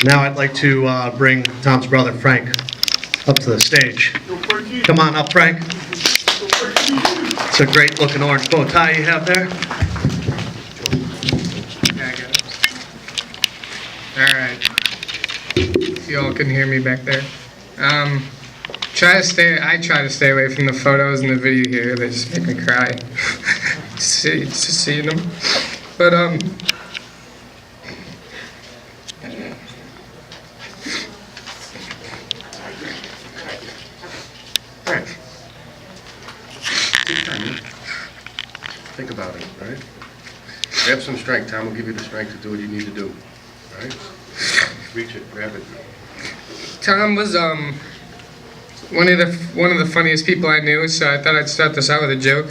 Now I'd like to bring Tom's brother, Frank, up to the stage. Come on up, Frank. It's a great looking orange bow tie you have there. Yeah, I got it. Alright. If y'all can hear me back there. I try to stay away from the photos and the video here. They just make me cry. just seeing them. But, Frank. Think about it, all right? Grab some strength. Tom will give you the strength to do what you need to do, all right? Reach it, grab it. Tom was one of the funniest people I knew, so I thought I'd start this out with a joke.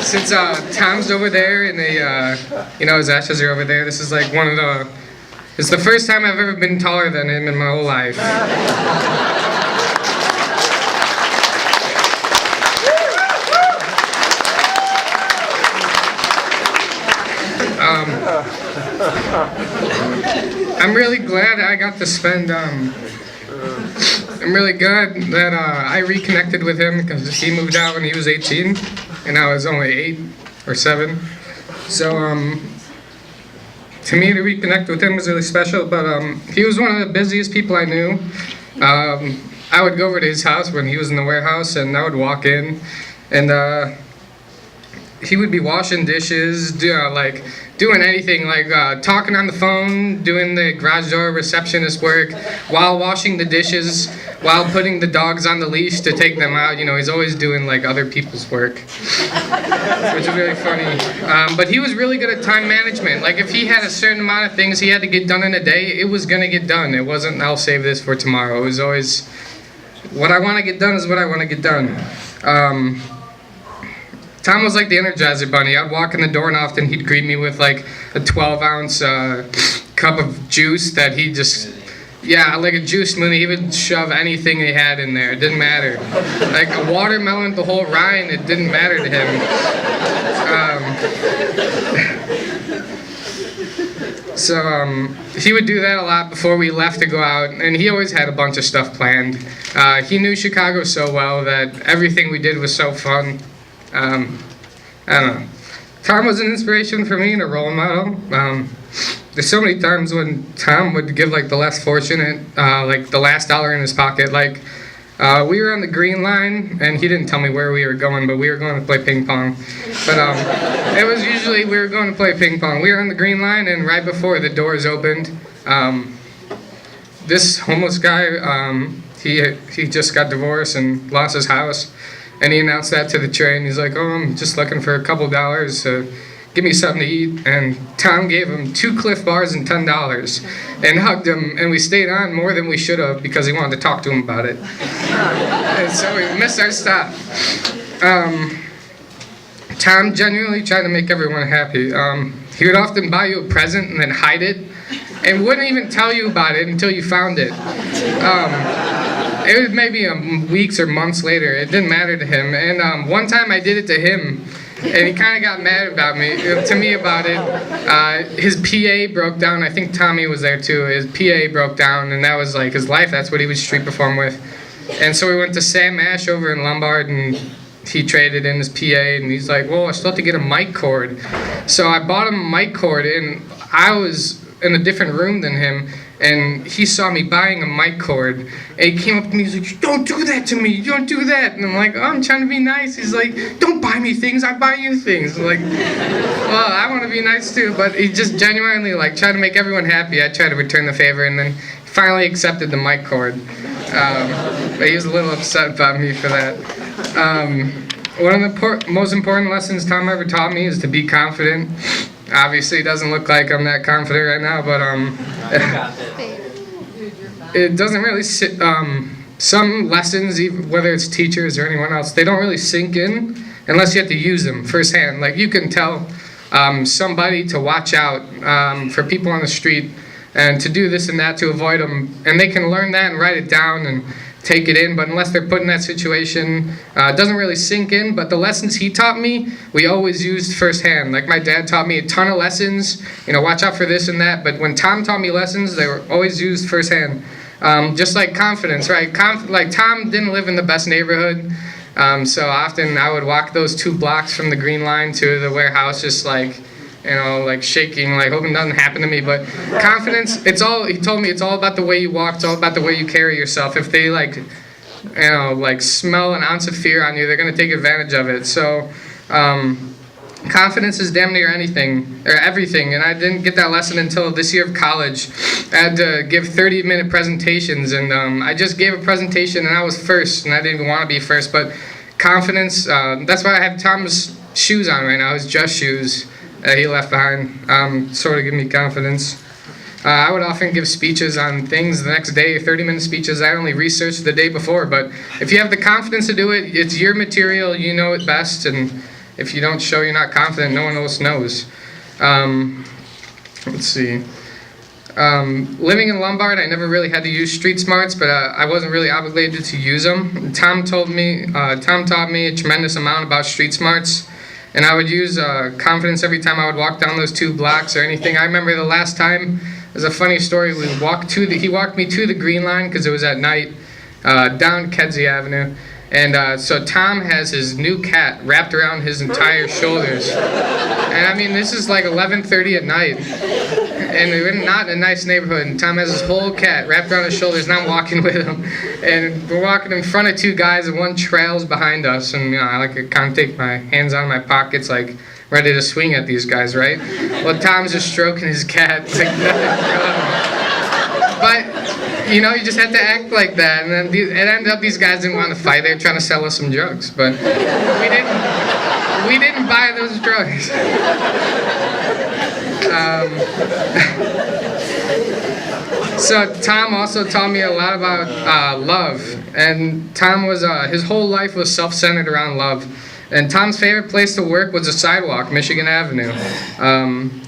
Since Tom's over there and his ashes are over there, this is like it's the first time I've ever been taller than him in my whole life. I'm really glad I got to spend, I'm really glad that I reconnected with him because he moved out when he was 18 and I was only 8 or 7. So, to me to reconnect with him was really special, but he was one of the busiest people I knew. I would go over to his house when he was in the warehouse and I would walk in and he would be washing dishes, doing anything, talking on the phone, doing the garage door receptionist work, while washing the dishes, while putting the dogs on the leash to take them out. He's always doing other people's work, which is really funny. But he was really good at time management. If he had a certain amount of things he had to get done in a day, it was gonna get done. It wasn't, I'll save this for tomorrow. It was always, what I want to get done is what I want to get done. Tom was like the Energizer Bunny. I'd walk in the door and often he'd greet me with a 12-ounce cup of juice that he just, like a juice smoothie. He would shove anything he had in there. It didn't matter. Like a watermelon, the whole rind, it didn't matter to him. So he would do that a lot before we left to go out, and he always had a bunch of stuff planned. He knew Chicago so well that everything we did was so fun. I don't know. Tom was an inspiration for me and a role model. There's so many times when Tom would give the less fortunate, the last dollar in his pocket. We were on the green line, and he didn't tell me where we were going, but we were going to play ping pong. But it was usually we were going to play ping pong. We were on the green line, and right before the doors opened, this homeless guy, he just got divorced and lost his house. And he announced that to the train. He's like, "Oh, I'm just looking for a couple dollars. Give me something to eat." And Tom gave him 2 Cliff Bars and $10 and hugged him. And we stayed on more than we should have because he wanted to talk to him about it. And so we missed our stop. Tom genuinely tried to make everyone happy. He would often buy you a present and then hide it and wouldn't even tell you about it until you found it. It was maybe weeks or months later. It didn't matter to him. And one time I did it to him, and he kind of got mad about me about it. His PA broke down. I think Tommy was there too. His PA broke down, and that was his life. That's what he would street perform with. And so we went to Sam Ash over in Lombard, and he traded in his PA, and he's like, "Well, I still have to get a mic cord." So I bought him a mic cord, and I was in a different room than him. And he saw me buying a mic cord, and he came up to me, he's like, "Don't do that to me, don't do that." And I'm like, "Oh, I'm trying to be nice." He's like, "Don't buy me things, I buy you things." I'm like, well, I want to be nice too, but he just genuinely tried to make everyone happy. I tried to return the favor, and then finally accepted the mic cord. But he was a little upset about me for that. One of the most important lessons Tom ever taught me is to be confident. Obviously, it doesn't look like I'm that confident right now, but it doesn't really sit. Some lessons, even whether it's teachers or anyone else, they don't really sink in unless you have to use them firsthand. You can tell somebody to watch out for people on the street and to do this and that to avoid them, and they can learn that and write it down, and take it in, but unless they're put in that situation, it doesn't really sink in. But the lessons he taught me, we always used firsthand. Like my dad taught me a ton of lessons, watch out for this and that. But when Tom taught me lessons, they were always used firsthand. Just like confidence, right? Like Tom didn't live in the best neighborhood, so often I would walk those 2 blocks from the Green Line to the warehouse, just like shaking, like hoping nothing happened to me. But confidence, he told me it's all about the way you walk, it's all about the way you carry yourself. If they smell an ounce of fear on you, they're going to take advantage of it. So confidence is damn near anything, or everything, and I didn't get that lesson until this year of college. I had to give 30-minute presentations, and I just gave a presentation, and I was first, and I didn't even want to be first, but confidence, that's why I have Tom's shoes on right now, his Just shoes that he left behind, sort of give me confidence. I would often give speeches on things the next day, 30-minute speeches I only researched the day before, but if you have the confidence to do it, it's your material, you know it best, and if you don't show you're not confident, no one else knows. Let's see. Living in Lombard, I never really had to use street smarts, but I wasn't really obligated to use them. Tom taught me a tremendous amount about street smarts, and I would use confidence every time I would walk down those 2 blocks or anything. I remember the last time, there's a funny story, he walked me to the Green Line because it was at night, down Kedzie Avenue. And so Tom has his new cat wrapped around his entire shoulders. And I mean, this is like 11:30 at night. And we're not in a nice neighborhood. And Tom has his whole cat wrapped around his shoulders, and I'm walking with him. And we're walking in front of 2 guys, and one trails behind us. And I kind of take my hands out of my pockets, like ready to swing at these guys, right? Well, Tom's just stroking his cat. Like, but you just have to act like that, and then it ended up these guys didn't want to fight. They were trying to sell us some drugs, but we didn't buy those drugs. So Tom also taught me a lot about love, and Tom was his whole life was self-centered around love. And Tom's favorite place to work was the sidewalk, Michigan Avenue.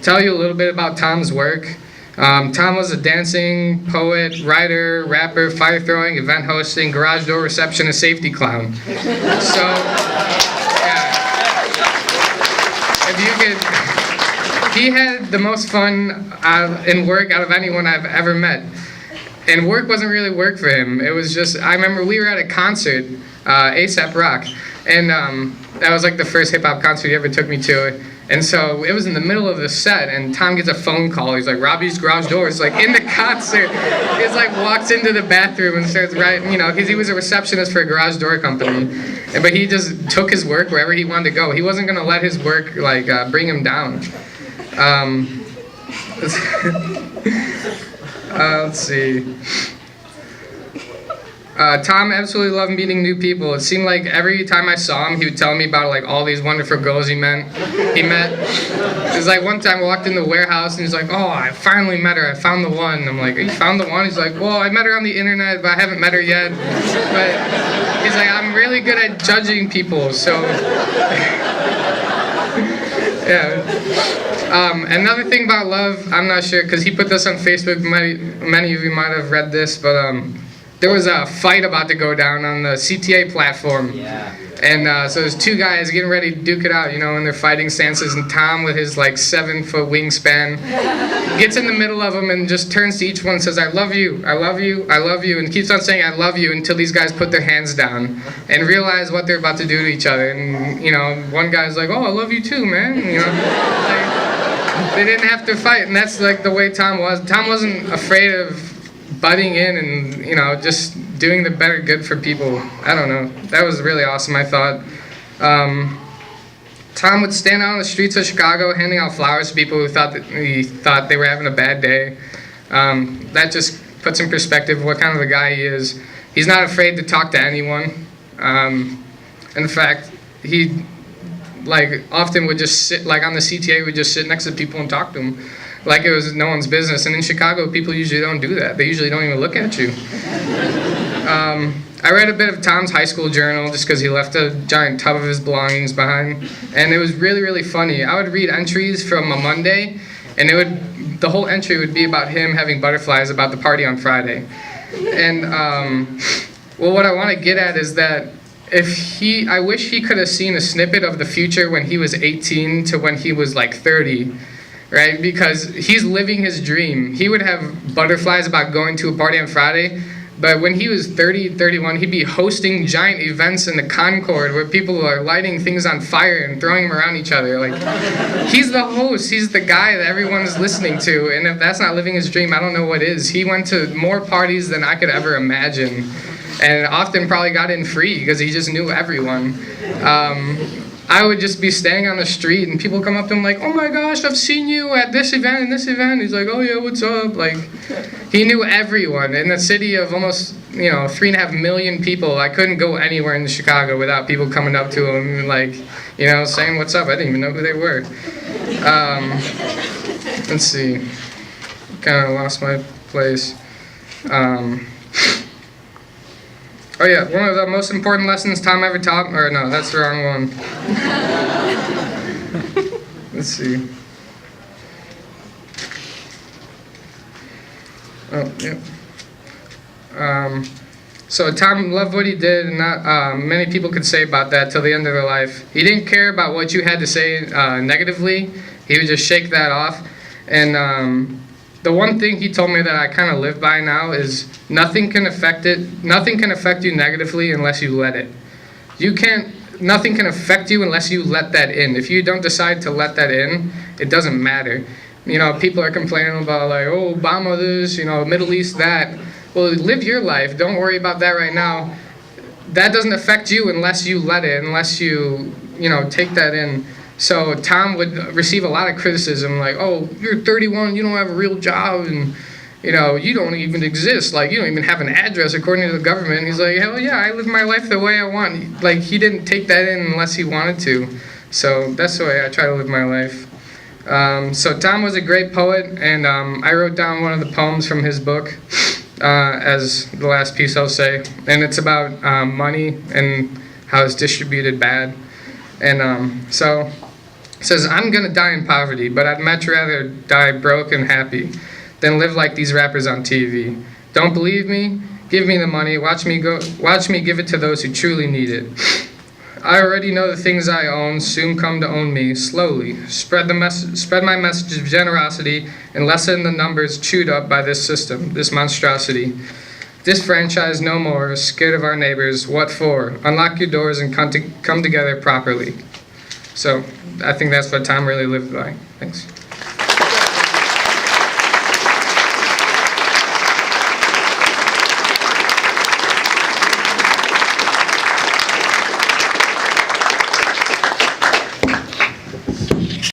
Tell you a little bit about Tom's work. Tom was a dancing, poet, writer, rapper, fire throwing, event hosting, garage door receptionist, safety clown. So, yeah. If you could, he had the most fun in work out of anyone I've ever met. And work wasn't really work for him. It was just, I remember we were at a concert, A$AP Rock, and that was like the first hip-hop concert he ever took me to. And so it was in the middle of the set, and Tom gets a phone call. He's like, Robbie's garage door is like in the concert. He's like walks into the bathroom and starts writing, because he was a receptionist for a garage door company. But he just took his work wherever he wanted to go. He wasn't gonna let his work bring him down. Let's see. Tom absolutely loved meeting new people. It seemed like every time I saw him, he would tell me about all these wonderful girls he met. It was like one time I walked in the warehouse and he's like, "Oh, I finally met her. I found the one." I'm like, "You found the one?" He's like, "Well, I met her on the internet, but I haven't met her yet." But he's like, "I'm really good at judging people, so." Yeah. Another thing about love, I'm not sure, because he put this on Facebook. Many of you might have read this, but there was a fight about to go down on the CTA platform. Yeah. And so there's 2 guys getting ready to duke it out, in their fighting stances, and Tom with his 7-foot wingspan gets in the middle of them and just turns to each one and says, "I love you, I love you, I love you," and keeps on saying "I love you" until these guys put their hands down and realize what they're about to do to each other. And one guy's like, "Oh, I love you too, man." They didn't have to fight, and that's the way Tom was. Tom wasn't afraid of butting in and just doing the better good for people. I don't know, that was really awesome. I thought Tom would stand out on the streets of Chicago handing out flowers to people who thought they were having a bad day. That just puts in perspective what kind of a guy he is. He's not afraid to talk to anyone. In fact, he often would just sit on the CTA, would just sit next to people and talk to them like it was no one's business. And in Chicago, people usually don't do that. They usually don't even look at you. I read a bit of Tom's high school journal just because he left a giant tub of his belongings behind, and it was really, really funny. I would read entries from a Monday, and the whole entry would be about him having butterflies about the party on Friday. And Well, what I want to get at is that I wish he could have seen a snippet of the future when he was 18 to when he was like 30, right? Because he's living his dream. He would have butterflies about going to a party on Friday, but when he was 30, 31, he'd be hosting giant events in the Concord where people are lighting things on fire and throwing them around each other. Like, he's the host. He's the guy that everyone's listening to. And if that's not living his dream, I don't know what is. He went to more parties than I could ever imagine, and often probably got in free because he just knew everyone. I would just be standing on the street and people come up to him like, oh my gosh, I've seen you at this event and this event. He's like, oh yeah, what's up? Like, he knew everyone. In a city of almost, 3.5 million people, I couldn't go anywhere in Chicago without people coming up to him and like, saying what's up. I didn't even know who they were. Let's see. Kind of lost my place. Oh yeah, one of the most important lessons Tom ever taught, or no, that's the wrong one. Let's see. Oh, yeah. So Tom loved what he did, and not many people could say about that till the end of their life. He didn't care about what you had to say negatively. He would just shake that off. And the one thing he told me that I kind of live by now is nothing can affect you negatively unless you let it. Nothing can affect you unless you let that in. If you don't decide to let that in, it doesn't matter. People are complaining about like, oh, Obama this, Middle East that. Well, live your life. Don't worry about that right now. That doesn't affect you unless you let it, unless you, take that in. So Tom would receive a lot of criticism, like, oh, you're 31, you don't have a real job, and, you don't even exist. Like, you don't even have an address according to the government. And he's like, hell yeah, I live my life the way I want. Like, he didn't take that in unless he wanted to. So that's the way I try to live my life. So Tom was a great poet, and I wrote down one of the poems from his book as the last piece I'll say. And it's about money and how it's distributed bad. And so it says, I'm going to die in poverty, but I'd much rather die broke and happy than live like these rappers on TV. Don't believe me? Give me the money. Watch me give it to those who truly need it. I already know the things I own soon come to own me slowly. Spread my message of generosity and lessen the numbers chewed up by this system, this monstrosity. Disfranchise no more, scared of our neighbors. What for? Unlock your doors and come together properly. So I think that's what Tom really lived by. Thanks.